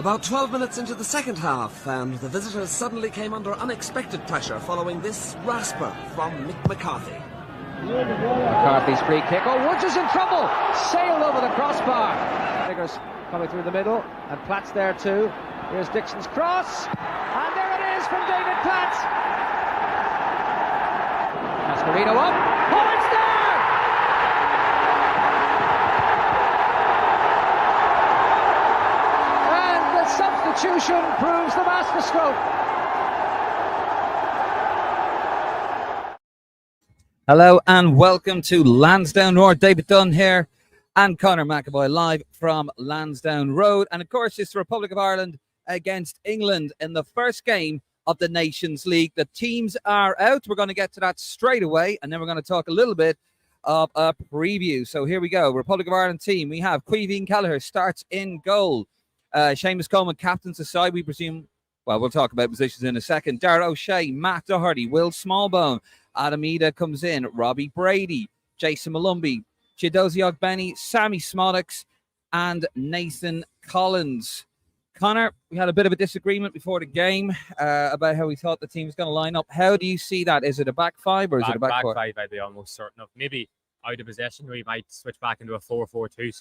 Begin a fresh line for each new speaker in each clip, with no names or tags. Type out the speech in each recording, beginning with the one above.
About 12 minutes into the second half, and the visitors suddenly came under unexpected pressure following this rasper from Mick McCarthy.
McCarthy's free kick. Oh, Woods is in trouble! Sailed over the crossbar. Figures coming through the middle, and Platt's there too. Here's Dixon's cross, and there it is from David Platt. Mascherino up. Oh, it's there! Substitution proves the masterstroke.
Hello and welcome to Lansdowne Road. David Dunn here and Conor McAvoy live from Lansdowne Road. And of course, it's the Republic of Ireland against England in the first game of the Nations League. The teams are out. We're going to get to that straight away, and then we're going to talk a little bit of a preview. So here we go. Republic of Ireland team. We have Caoimhín Kelleher starts in goal. Seamus Coleman captains the side, we presume. Well, we'll talk about positions in a second. Darragh O'Shea, Matt Doherty, Will Smallbone, Adam Ida comes in, Robbie Brady, Jason Malumbi, Chidozie Ogbeni, Sammy Smolix, and Nathan Collins. Conor, we had a bit of a disagreement before the game about how we thought the team was going to line up. How do you see that? Is it a back five or is it a back four?
Back five, I'd be almost certain of. Maybe out of possession, we might switch back into a 4-4-2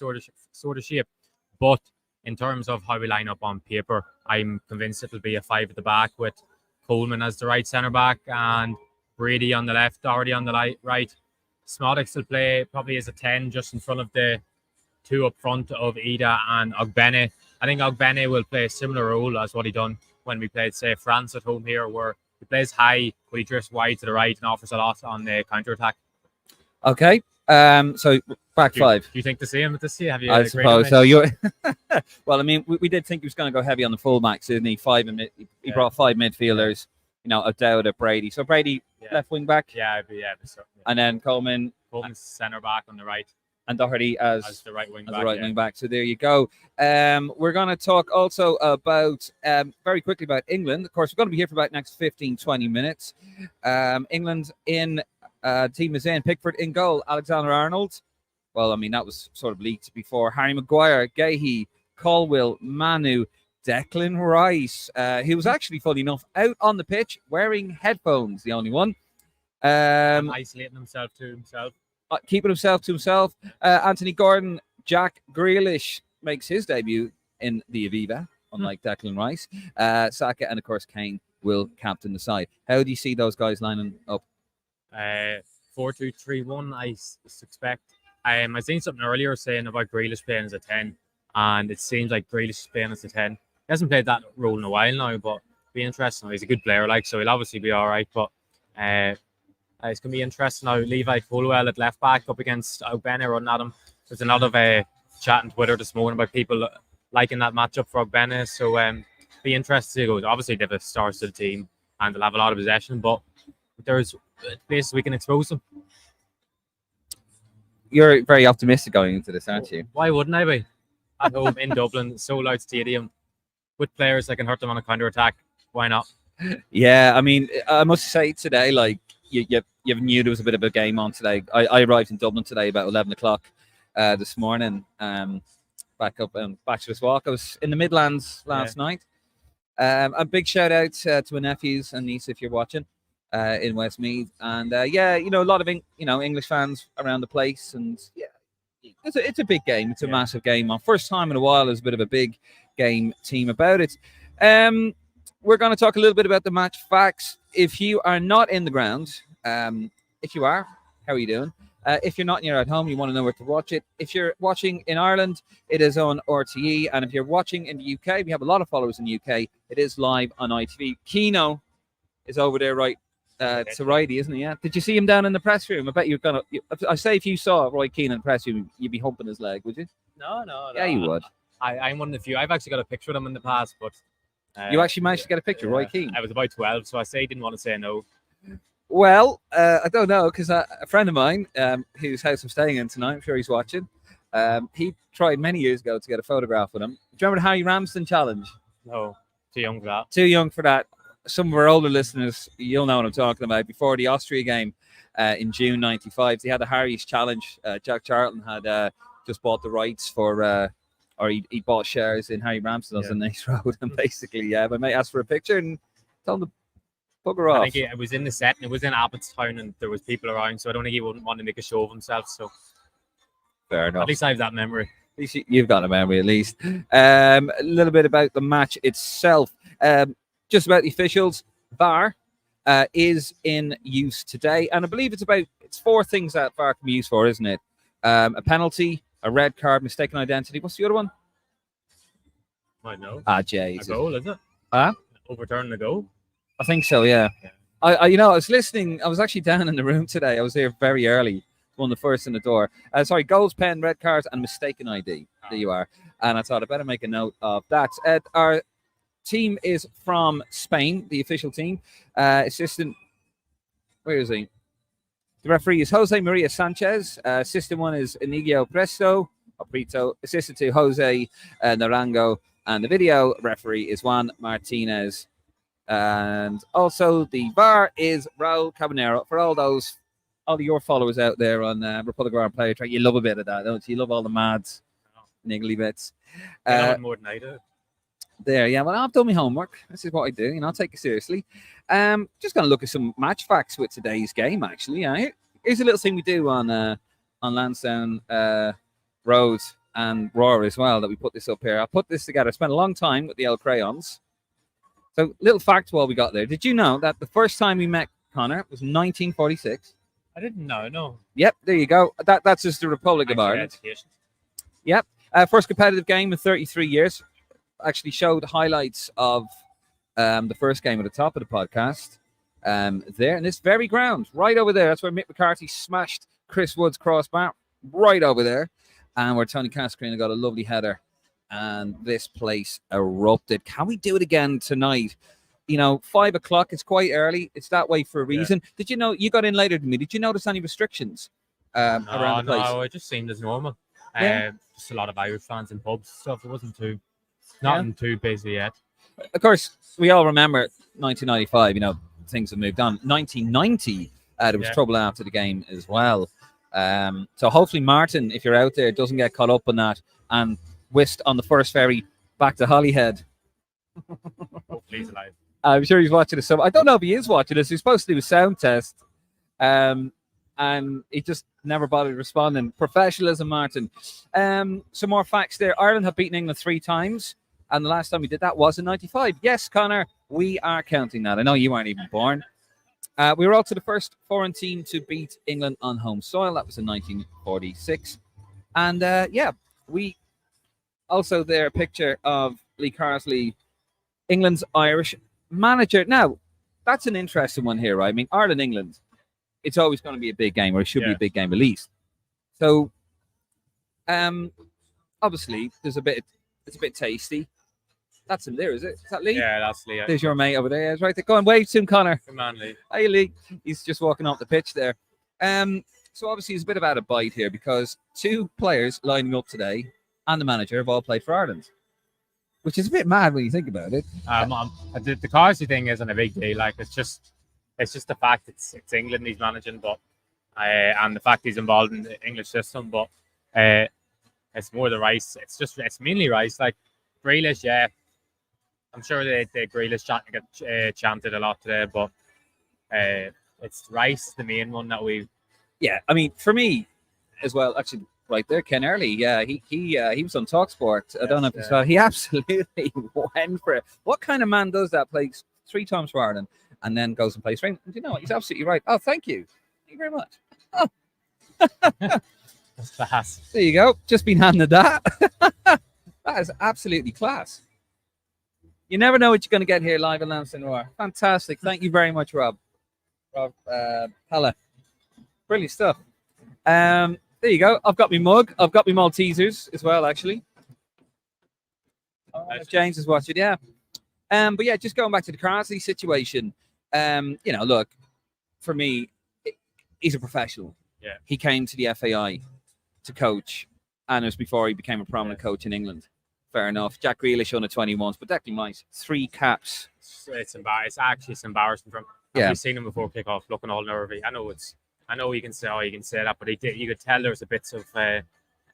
sort of shape. But in terms of how we line up on paper, I'm convinced it'll be a 5 at the back with Coleman as the right centre back and Brady on the left, Doherty on the right. Smolix will play probably as a 10 just in front of the two up front of Ida and Ogbene. I think Ogbene will play a similar role as what he done when we played, say, France at home here, where he plays high, but he drifts wide to the right and offers a lot on the counter-attack.
Okay. So back five.
Do you think the same with this year? Have you?
I suppose so. You're well. I mean, we did think he was going to go heavy on the fullbacks, didn't he? He brought 5 midfielders. You know, O'Dowd, Brady. So Brady left wing back.
Yeah.
And then Coleman's
centre back on the right,
and Doherty as
the right wing
back.
Wing
back. So there you go. We're going to talk also about very quickly about England. Of course, we're going to be here for about next 15-20 minutes. England in. Team is in. Pickford in goal. Alexander-Arnold. Well, I mean, that was sort of leaked before. Harry Maguire, Gahey, Colwill, Manu, Declan Rice. He was actually, funny enough, out on the pitch wearing headphones, the only one.
Isolating himself to himself.
Keeping himself to himself. Anthony Gordon, Jack Grealish makes his debut in the Aviva, unlike Declan Rice. Saka and, of course, Kane will captain the side. How do you see those guys lining up?
4-2-3-1, I suspect. I seen something earlier saying about Grealish playing as a 10, and it seems like Grealish is playing as a 10. He hasn't played that role in a while now, but it'll be interesting. He's a good player, so he'll obviously be all right. But it's going to be interesting now. Levi Colwill at left back up against Ogbene running at him. There's a lot of chat on Twitter this morning about people liking that matchup for Ogbene. So be interesting to go. Obviously, they have a star-studded team and they'll have a lot of possession, but there's places we can expose them.
You're very optimistic going into this, aren't you?
Why wouldn't I be? At home in Dublin, sold out stadium, with players that can hurt them on a counter attack. Why not?
Yeah, I mean, I must say today, you knew there was a bit of a game on today. I arrived in Dublin today about 11 o'clock this morning. Back up Bachelor's Walk. I was in the Midlands last night. A big shout out to my nephews and niece if you're watching. In Westmeath, and a lot of English fans around the place, and it's a big game. It's a massive game. On first time in a while, there's a bit of a big game team about it. We're going to talk a little bit about the match facts. If you are not in the ground, if you are, how are you doing? If you're not and you're at home, you want to know where to watch it. If you're watching in Ireland, it is on RTE, and if you're watching in the UK, we have a lot of followers in the UK. It is live on ITV. Keno is over there right. To righty, isn't he? Yeah. Did you see him down in the press room? I bet you're gonna. I say if you saw Roy Keane in the press room, you'd be humping his leg, would you?
No.
Yeah, you would.
I'm one of the few. I've actually got a picture of him in the past, but
you actually managed to get a picture, Roy Keane.
I was about 12, so I didn't want to say no.
Well, I don't know because a friend of mine, whose house I'm staying in tonight, I'm sure he's watching. He tried many years ago to get a photograph with him. Do you remember the Harry Ramsden challenge?
No, too young for that.
Too young for that. Some of our older listeners, you'll know what I'm talking about. Before the Austria game in June '95, they had the Harry's Challenge. Jack Charlton had just bought the rights for or he bought shares in Harry Ramsdale's on Nice Road, and basically, my mate asked for a picture and told him to bugger off.
I think it was in the set, and it was in Abbottstown, and there was people around, so I don't think he wouldn't want to make a show of himself. So
fair enough.
At least I have that memory.
At least you've got a memory, at least. A little bit about the match itself. Just about the officials. VAR is in use today, and I believe it's 4 things that VAR can be used for, isn't it? A penalty, a red card, mistaken identity. What's the other one?
I know.
Jesus.
A goal, is it?
Huh?
Overturn the goal?
I think so, yeah. I was listening. I was actually down in the room today. I was there very early. One of the first in the door. Sorry, goals, pen, red cards, and mistaken ID. There you are. And I thought I better make a note of that. Our team is from Spain, the official team. Assistant, where is he? The referee is Jose Maria Sanchez. Assistant 1 is Inigo Prieto. Assistant 2, Jose Narango. And the video referee is Juan Martinez. And also the VAR is Raul Caballero. For all of your followers out there on Republic of Ireland Player Track, you love a bit of that, don't you? You love all the mads, niggly bits.
More than I do.
There, yeah. Well, I've done my homework. This is what I do, I'll take it seriously. Just going to look at some match facts with today's game, actually. Yeah, here's a little thing we do on Lansdowne Road and Roar as well, that we put this up here. I put this together. I spent a long time with the L crayons. So, little fact while we got there. Did you know that the first time we met Conor was 1946?
I didn't know, no.
Yep, there you go. That's just the Republic of Ireland. Yep. First competitive game in 33 years. Actually showed highlights of the first game at the top of the podcast. There, in this very ground, right over there. That's where Mick McCarthy smashed Chris Wood's crossbar, right over there. And where Tony Cascarina got a lovely header. And this place erupted. Can we do it again tonight? 5 o'clock. It's quite early. It's that way for a reason. Yeah. Did you know you got in later than me? Did you notice any restrictions around the place?
No, it just seemed as normal. Just a lot of Irish fans and pubs stuff. It wasn't nothing too busy yet.
Of course, we all remember 1995. Things have moved on. 1990, there was trouble after the game as well. So hopefully Martin, if you're out there, doesn't get caught up on that and whisked on the first ferry back to Holyhead.
Hopefully he's alive.
I'm sure he's watching this. I don't know if he is watching this. He's supposed to do a sound test. And he just never bothered responding. Professionalism, Martin. Some more facts there. Ireland have beaten England 3 times. And the last time we did that was in 95. Yes, Conor, we are counting that. I know you weren't even born. We were also the first foreign team to beat England on home soil. That was in 1946. And we also there a picture of Lee Carsley, England's Irish manager. Now, that's an interesting one here, right? I mean, Ireland-England, it's always going to be a big game, or it should be a big game at least. So, obviously, it's a bit tasty. That's him there, is it? Is that Lee?
Yeah, that's Lee.
There's your mate over there. That's right. Go and wave to him, Conor.
Good man, Lee.
Hey, Lee. He's just walking off the pitch there. So obviously, it's a bit of out of bite here because 2 players lining up today and the manager have all played for Ireland, which is a bit mad when you think about it.
The Carsley thing isn't a big deal. Like it's just the fact it's England he's managing, but and the fact he's involved in the English system. But it's more the Rice. It's mainly Rice. Like Grealish, yeah. I'm sure the Grealish get chanted a lot today, but it's Rice, the main one that we.
Yeah, I mean, for me as well. Actually, right there, Ken Early. Yeah, he was on TalkSport. I don't know if you saw. He absolutely went for it. What kind of man does that? Plays 3 times for Ireland and then goes and plays for England. You know what? He's absolutely right. Oh, thank you. Thank you very much. Oh.
That's class.
There you go. Just been handed that. That is absolutely class. You never know what you're going to get here live in Lansdowne Road. Fantastic. Thank you very much, Rob. Pella. Brilliant stuff. There you go. I've got my mug. I've got my Maltesers as well, actually. James is watching, yeah. But yeah, just going back to the Carsley situation. Look, for me, he's a professional.
Yeah.
He came to the FAI to coach, and it was before he became a prominent coach in England. Fair enough. Jack Grealish under 21s, but Declan Rice, 3 caps.
It's embarrassing for him. I've seen him before kick off, looking all nervy. I know you can say that, but you could tell there was a bits of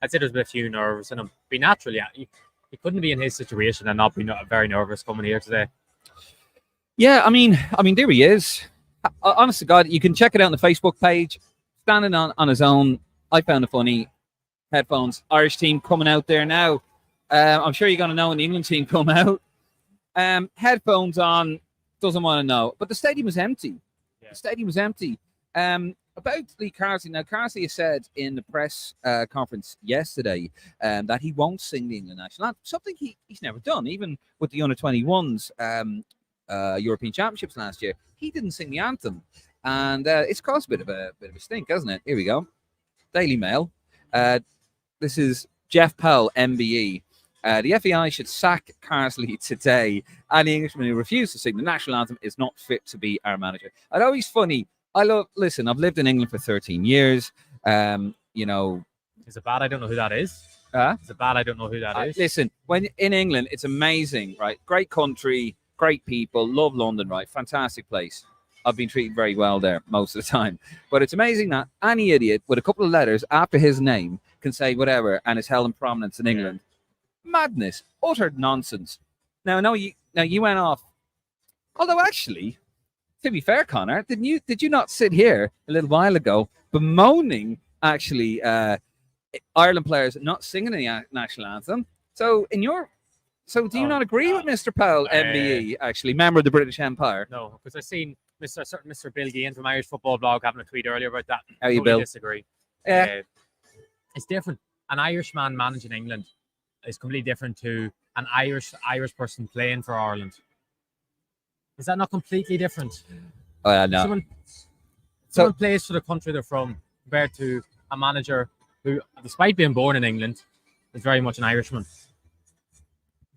I'd say there's been a few nerves in him. Be natural, yeah. He couldn't be in his situation and not be very nervous coming here today.
Yeah, I mean, there he is. Honest to God, you can check it out on the Facebook page. Standing on his own. I found it funny. Headphones. Irish team coming out there now. I'm sure you're going to know when the England team come out. Headphones on. Doesn't want to know. But the stadium was empty. Yeah. The stadium was empty. About Lee Carsley. Now, Carsley has said in the press conference yesterday that he won't sing the England national anthem. Something he's never done, even with the under-21s European Championships last year. He didn't sing the anthem, and it's caused a bit of a stink, hasn't it? Here we go. Daily Mail. This is Jeff Powell, MBE. The FAI should sack Carsley today. Any Englishman who refuses to sing the national anthem is not fit to be our manager. I know he's funny. Listen, I've lived in England for 13 years. You know.
Is it bad? I don't know who that is. Is it bad? I don't know who that is.
Listen, when in England, it's amazing, right? Great country, great people, love London, right? Fantastic place. I've been treated very well there most of the time. But it's amazing that any idiot with a couple of letters after his name can say whatever and is held in prominence in England. Yeah. Madness, utter nonsense. Now you went off. Although actually, to be fair, Conor, did you not sit here a little while ago bemoaning actually Ireland players not singing the national anthem? So do you not agree with Mr. Powell, MBE, actually, member of the British Empire?
No, because I've seen Mr. Bill Gean from Irish Football Blog having a tweet earlier about that.
How you, Bill?
Disagree.
Yeah.
It's different. An Irishman managing England is completely different to an Irish person playing for Ireland. Is that not completely different?
Oh, no.
Someone plays for the country they're from compared to a manager who, despite being born in England, is very much an Irishman.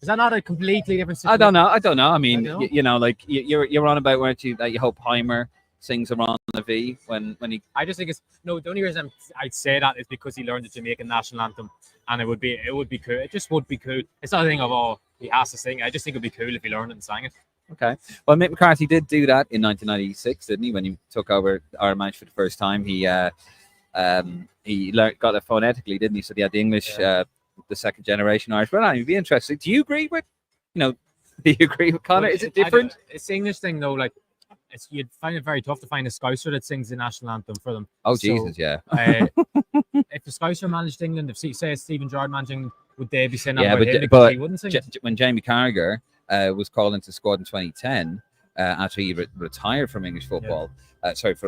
Is that not a completely different situation?
I don't know. I mean, you're on about, weren't you, that you hope Heimer sings around the V when he...
I just think the only reason I'd say that is because he learned the Jamaican national anthem, and it would be cool. It just would be cool. It's not a thing of, he has to sing. I just think it'd be cool if he learned it and sang it.
Okay. Well, Mick McCarthy did do that in 1996, didn't he? When he took over Ireland match for the first time, he got it phonetically, didn't he? So he had the English, the second generation Irish. But it'd be interesting. Do you agree with, do you agree with Conor? Is it different?
It's the English thing though. Like, you'd find it very tough to find a Scouser that sings the national anthem for them.
Oh, Jesus, yeah.
If the Scouser managed England, if say Stephen Gerrard managed England, would they be saying that?
Yeah, but he wouldn't sing when Jamie Carragher was called into the squad in 2010 after he retired from English football.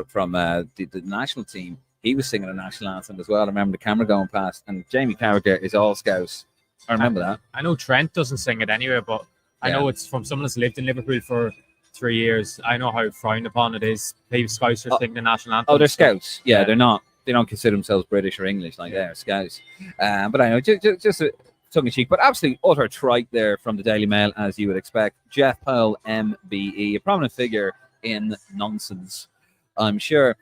From the national team. He was singing a national anthem as well. I remember the camera going past, and Jamie Carragher is all Scouse. I remember that.
I know Trent doesn't sing it anyway, but I know it's from someone that's lived in Liverpool for 3 years. I know how frowned upon it is. Scousers sing the national anthem.
Oh, they're Scouts. Yeah, they're not. They don't consider themselves British or English like they're Scouts. But I know, just a tongue in cheek, but absolutely utter trite there from the Daily Mail, as you would expect. Jeff Powell, MBE, a prominent figure in nonsense, I'm sure.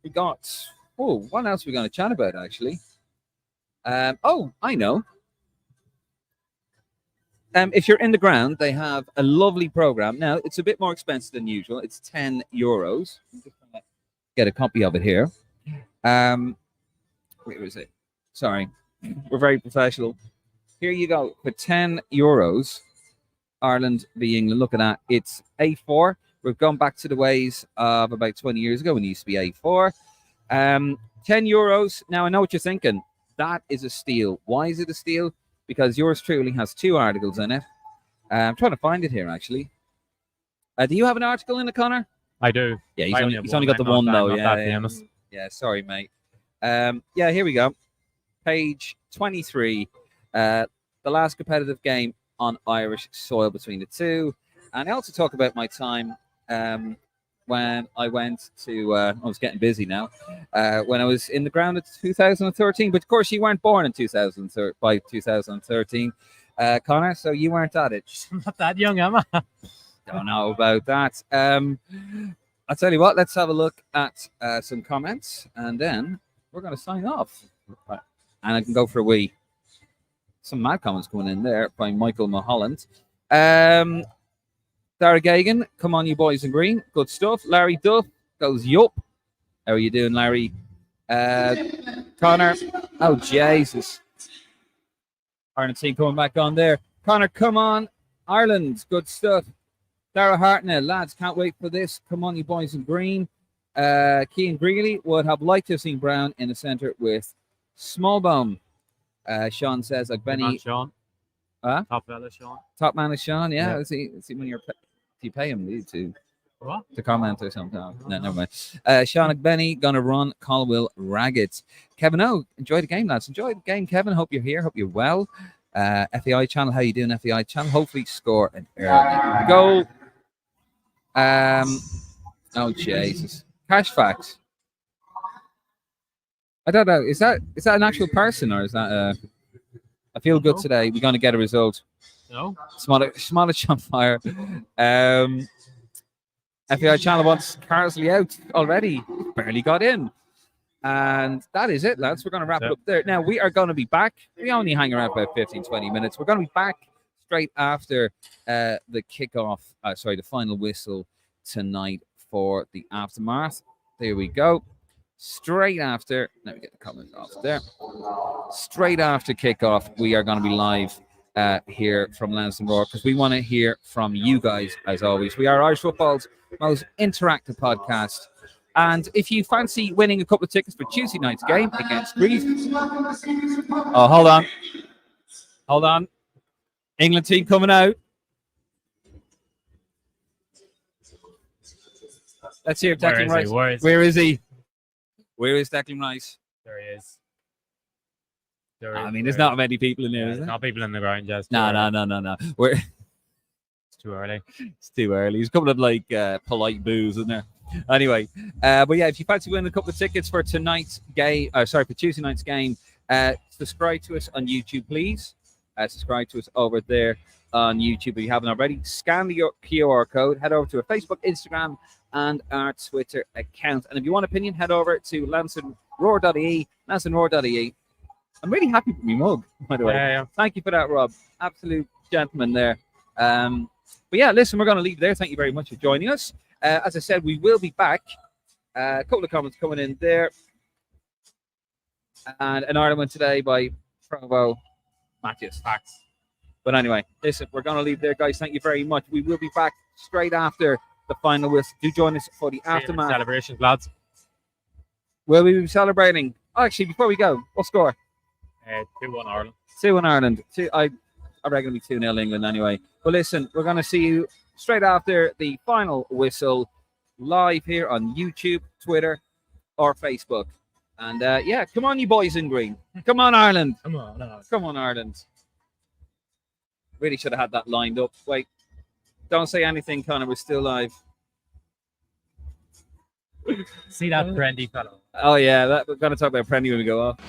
We got, what else are we going to chat about, actually? I know. If you're in the ground, they have a lovely program. Now, it's a bit more expensive than usual. It's €10. Get a copy of it here. Where is it? Sorry. We're very professional. Here you go. For €10, Ireland v England. Look at that. It's A4. We've gone back to the ways of about 20 years ago when it used to be A4. €10. Now, I know what you're thinking. That is a steal. Why is it a steal? Because yours truly has 2 articles in it. I'm trying to find it here, actually. Do you have an article in it, Conor?
I do.
Yeah, he's only got the one, though. Yeah, sorry, mate. Here we go. Page 23. The last competitive game on Irish soil between the two. And I also talk about my time when I went to, I was getting busy now, when I was in the ground in 2013. But of course, you weren't born in 2013, Conor, so you weren't at it.
I'm not that young, am I?
Don't know about that. I'll tell you what, let's have a look at some comments, and then we're going to sign off. Right. And I can go for a wee. Some mad comments coming in there by Michael Mulholland. Dara Gagan, come on, you boys in green. Good stuff. Larry Duff goes, yup. How are you doing, Larry? Conor. Oh, Jesus. Ireland team coming back on there. Conor, come on. Ireland, good stuff. Dara Hartnell, lads, can't wait for this. Come on, you boys in green. Cian Greeley would have liked to have seen Brown in the centre with Smallbone. Sean says, like Benny.
Sean.
Huh?
Top fella, Sean.
Top man is Sean, yeah.
Yeah.
Is he when do you pay him to
What?
to comment or something? No, never mind. Sean McBenny gonna run Colwell Ragged. Kevin O, enjoy the game, lads. Enjoy the game, Kevin. Hope you're here. Hope you're well. FEI channel, how you doing, FEI channel? Hopefully score an early goal. Oh Jesus. Cash facts. I don't know. Is that an actual person or is that I feel good today. We're gonna get a result.
No.
Smollett on fire. FEI channel wants Carsley out already. Barely got in. And that is it, lads. We're going to wrap it up there. Now, we are going to be back. We only hang around about 15, 20 minutes. We're going to be back straight after the kickoff, the final whistle tonight for the aftermath. There we go. Straight after, let me get the comments off there. Straight after kickoff, we are going to be live here from Lansdowne Road because we want to hear from you guys as always. We are Irish Football's most interactive podcast. And if you fancy winning a couple of tickets for Tuesday night's game against Greece. Oh, hold on. Hold on. England team coming out. Let's hear Declan Rice. Where is he? Where is Declan Rice?
There he is.
I mean, there's not many people in there, is there?
Not people in the ground, just.
No. It's
too early.
It's too early. There's a couple of like polite boos in there. Anyway, but yeah, if you fancy winning a couple of tickets for tonight's game, for Tuesday night's game, subscribe to us on YouTube, please. Subscribe to us over there on YouTube if you haven't already. Scan the QR code, head over to our Facebook, Instagram, and our Twitter account. And if you want opinion, head over to lansdowneroar.ie, lansdowneroar.ie. I'm really happy with my mug, by the way.
Yeah.
Thank you for that, Rob. Absolute gentleman there. But yeah, listen, we're going to leave there. Thank you very much for joining us. As I said, we will be back. A couple of comments coming in there. And an Ireland today by Provo Matthews. Facts. But anyway, listen, we're going to leave there, guys. Thank you very much. We will be back straight after the final whistle. Do join us for the aftermath.
Celebrations, lads.
Will we be celebrating? Oh, actually, before we go, what score?
2-1 Ireland.
2-1 Ireland. I reckon it'll be 2-0 England anyway. But listen, we're going to see you straight after the final whistle live here on YouTube, Twitter, or Facebook. And yeah, come on, you boys in green. Come on, Ireland.
Come on, Ireland.
Come on, Ireland. Really should have had that lined up. Wait, don't say anything, Conor. We're still live.
See that Prendy fellow?
Oh, yeah, we're going to talk about Prendy when we go off.